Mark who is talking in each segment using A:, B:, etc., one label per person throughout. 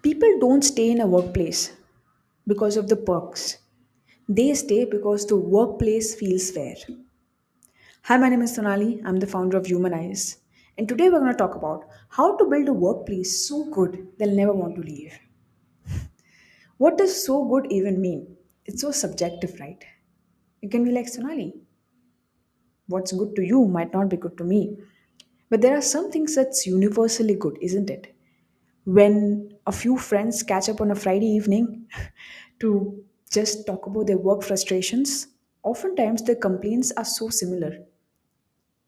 A: People don't stay in a workplace because of the perks. They stay because the workplace feels fair. Hi, my name is Sonali. I'm the founder of Youmanize. And today we're going to talk about how to build a workplace so good they'll never want to leave. What does so good even mean? It's so subjective, right? You can be like, Sonali, what's good to you might not be good to me. But there are some things that's universally good, isn't it? When a few friends catch up on a Friday evening to just talk about their work frustrations, oftentimes their complaints are so similar.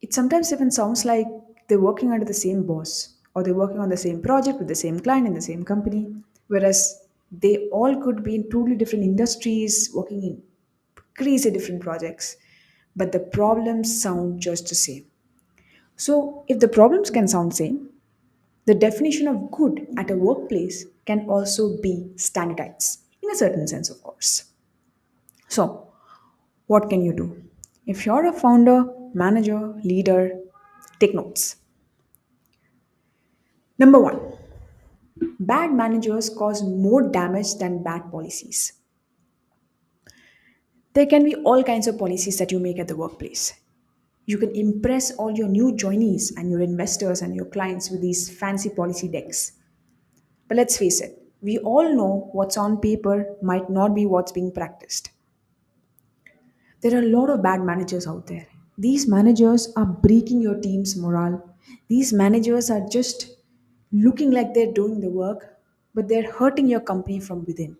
A: It sometimes even sounds like they're working under the same boss or they're working on the same project with the same client in the same company, whereas they all could be in totally different industries, working in crazy different projects, but the problems sound just the same. So, if the problems can sound same, the definition of good at a workplace can also be standardized, in a certain sense, of course. So, what can you do? If you're a founder, manager, leader, take notes. Number one, bad managers cause more damage than bad policies. There can be all kinds of policies that you make at the workplace. You can impress all your new joinees and your investors and your clients with these fancy policy decks. But let's face it, we all know what's on paper might not be what's being practiced. There are a lot of bad managers out there. These managers are breaking your team's morale. These managers are just looking like they're doing the work, but they're hurting your company from within.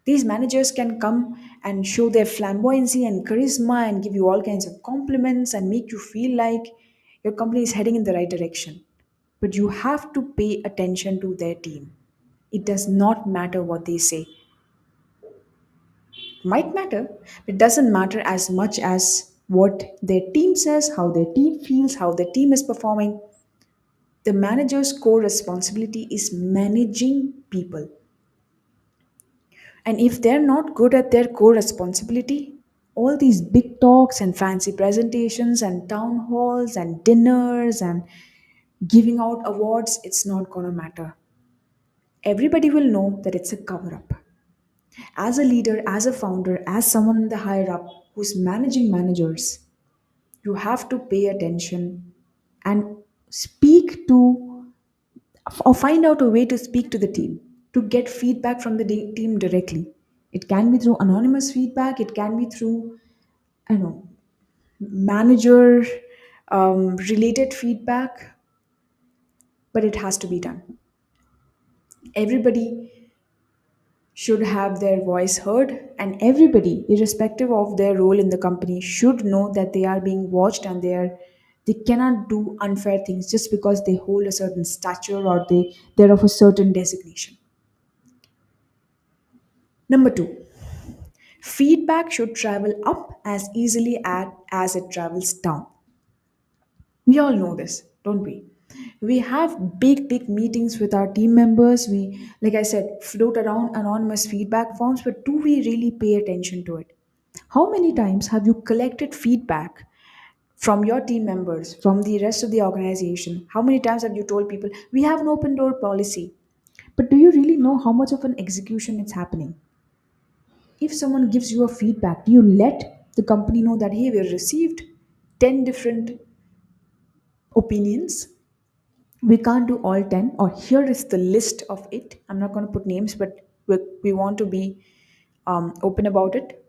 A: These managers can come and show their flamboyancy and charisma and give you all kinds of compliments and make you feel like your company is heading in the right direction. But you have to pay attention to their team. It does not matter what they say. Might matter, but it doesn't matter as much as what their team says, how their team feels, how their team is performing. The manager's core responsibility is managing people. And if they're not good at their core responsibility, all these big talks and fancy presentations and town halls and dinners and giving out awards, it's not going to matter. Everybody will know that it's a cover up. As a leader, as a founder, as someone in the higher up who's managing managers, you have to pay attention and speak to or find out a way to speak to the team to get feedback from the team directly. It can be through anonymous feedback, it can be through, I don't know, manager related feedback, but it has to be done. Everybody should have their voice heard, and everybody, irrespective of their role in the company, should know that they are being watched and they cannot do unfair things just because they hold a certain stature or they're of a certain designation. Number two, feedback should travel up as easily as it travels down. We all know this, don't we? We have big meetings with our team members. We, like I said, float around anonymous feedback forms, but do we really pay attention to it? How many times have you collected feedback from your team members, from the rest of the organization? How many times have you told people, we have an open door policy? But do you really know how much of an execution it's happening? If someone gives you a feedback, do you let the company know that, hey, we received 10 different opinions? We can't do all 10, or here is the list of it. I'm not going to put names, but we want to be open about it.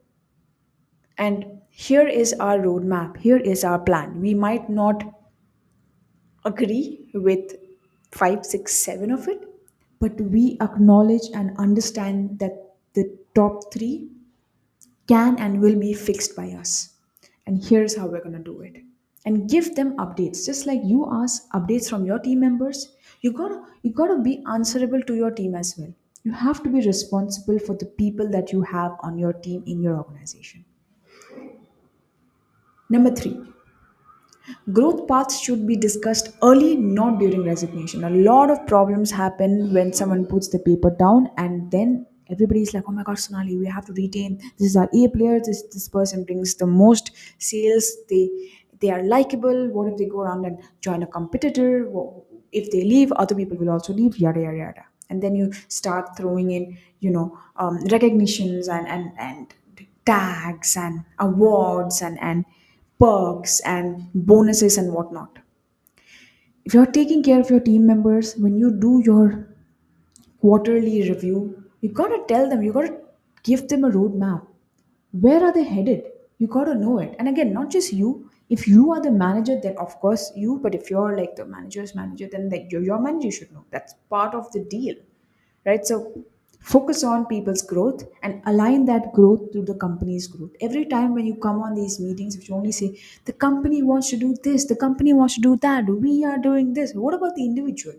A: And here is our roadmap, here is our plan. We might not agree with five, six, seven of it, but we acknowledge and understand that the top three can and will be fixed by us. And here's how we're going to do it. And give them updates. Just like you ask updates from your team members, you gotta be answerable to your team as well. You have to be responsible for the people that you have on your team in your organization. Number three, growth paths should be discussed early, not during resignation. A lot of problems happen when someone puts the paper down and then everybody's like, oh my god, Sonali, we have to retain. This is our A player. This person brings the most sales. They are likable. What if they go around and join a competitor? If they leave, other people will also leave. Yada yada yada. and then you start throwing in, recognitions and tags and awards and perks and bonuses and whatnot. If you're taking care of your team members, when you do your quarterly review, you gotta tell them, you gotta give them a roadmap. Where are they headed? You gotta know it. And again, not just you. If you are the manager, then of course you, but if you're like the manager's manager, then like your manager should know. That's part of the deal. Right? So focus on people's growth and align that growth to the company's growth. Every time when you come on these meetings, if you only say the company wants to do this, the company wants to do that, we are doing this. What about the individual?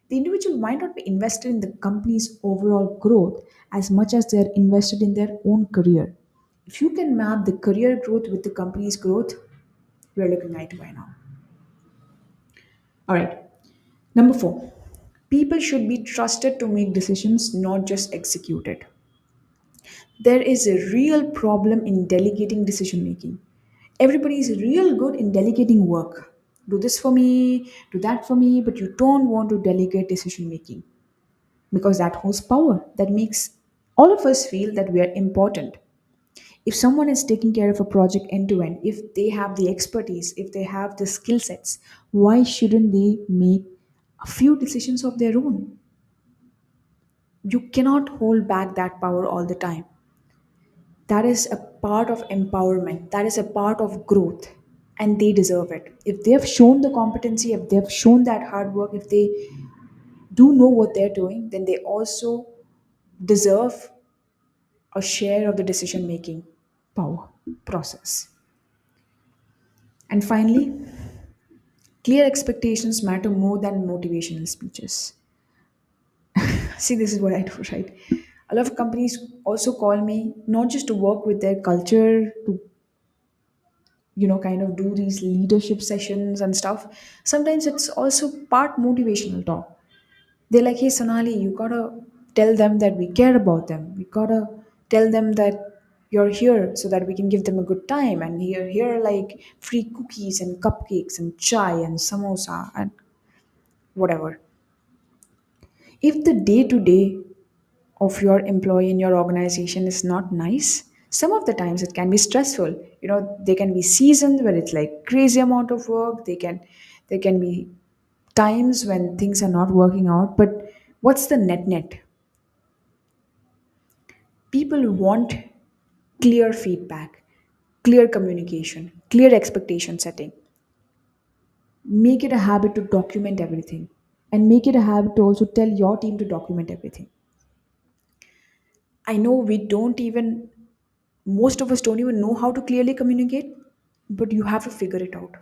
A: The individual might not be invested in the company's overall growth as much as they're invested in their own career. If you can map the career growth with the company's growth, we're looking eye to eye now. All right. Number four, people should be trusted to make decisions, not just executed. There is a real problem in delegating decision making. Everybody is real good in delegating work. Do this for me, do that for me, but you don't want to delegate decision making because that holds power. That makes all of us feel that we are important. If someone is taking care of a project end to end, if they have the expertise, if they have the skill sets, why shouldn't they make a few decisions of their own? You cannot hold back that power all the time. That is a part of empowerment, that is a part of growth, and they deserve it. If they have shown the competency, if they have shown that hard work, if they do know what they're doing, then they also deserve a share of the decision making power process. And finally, clear expectations matter more than motivational speeches. See, this is what I do, right? A lot of companies also call me not just to work with their culture, to kind of do these leadership sessions and stuff. Sometimes it's also part motivational talk. They're like, hey Sonali, you gotta tell them that we care about them. We gotta tell them that you're here so that we can give them a good time, and here are like free cookies and cupcakes and chai and samosa and whatever. If the day to day of your employee in your organization is not nice, some of the times it can be stressful. They can be seasons where it's like crazy amount of work. There can be times when things are not working out, but what's the net? People want clear feedback, clear communication, clear expectation setting. Make it a habit to document everything, and make it a habit to also tell your team to document everything. I know we don't even, most of us don't even know how to clearly communicate, but you have to figure it out.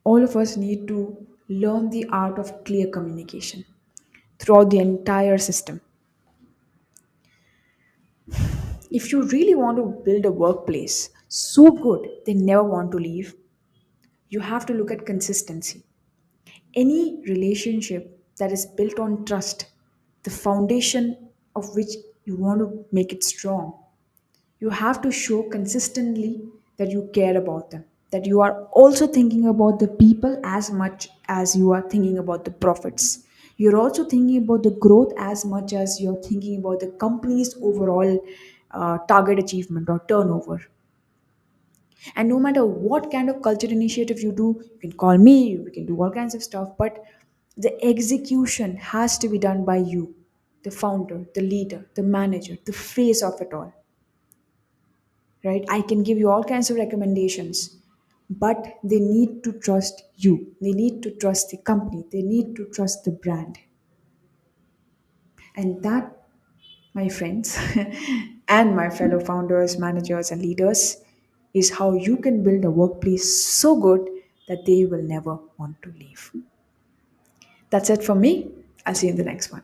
A: All of us need to learn the art of clear communication throughout the entire system. If you really want to build a workplace so good they never want to leave, you have to look at consistency. Any relationship that is built on trust, the foundation of which you want to make it strong, you have to show consistently that you care about them, that you are also thinking about the people as much as you are thinking about the profits. You're also thinking about the growth as much as you're thinking about the company's overall target achievement or turnover. And no matter what kind of culture initiative you do, you can call me, we can do all kinds of stuff, but the execution has to be done by you, the founder, the leader, the manager, the face of it all. Right? I can give you all kinds of recommendations, but they need to trust you. They need to trust the company. They need to trust the brand. And that, my friends, and my fellow founders, managers, and leaders, is how you can build a workplace so good that they will never want to leave. That's it from me. I'll see you in the next one.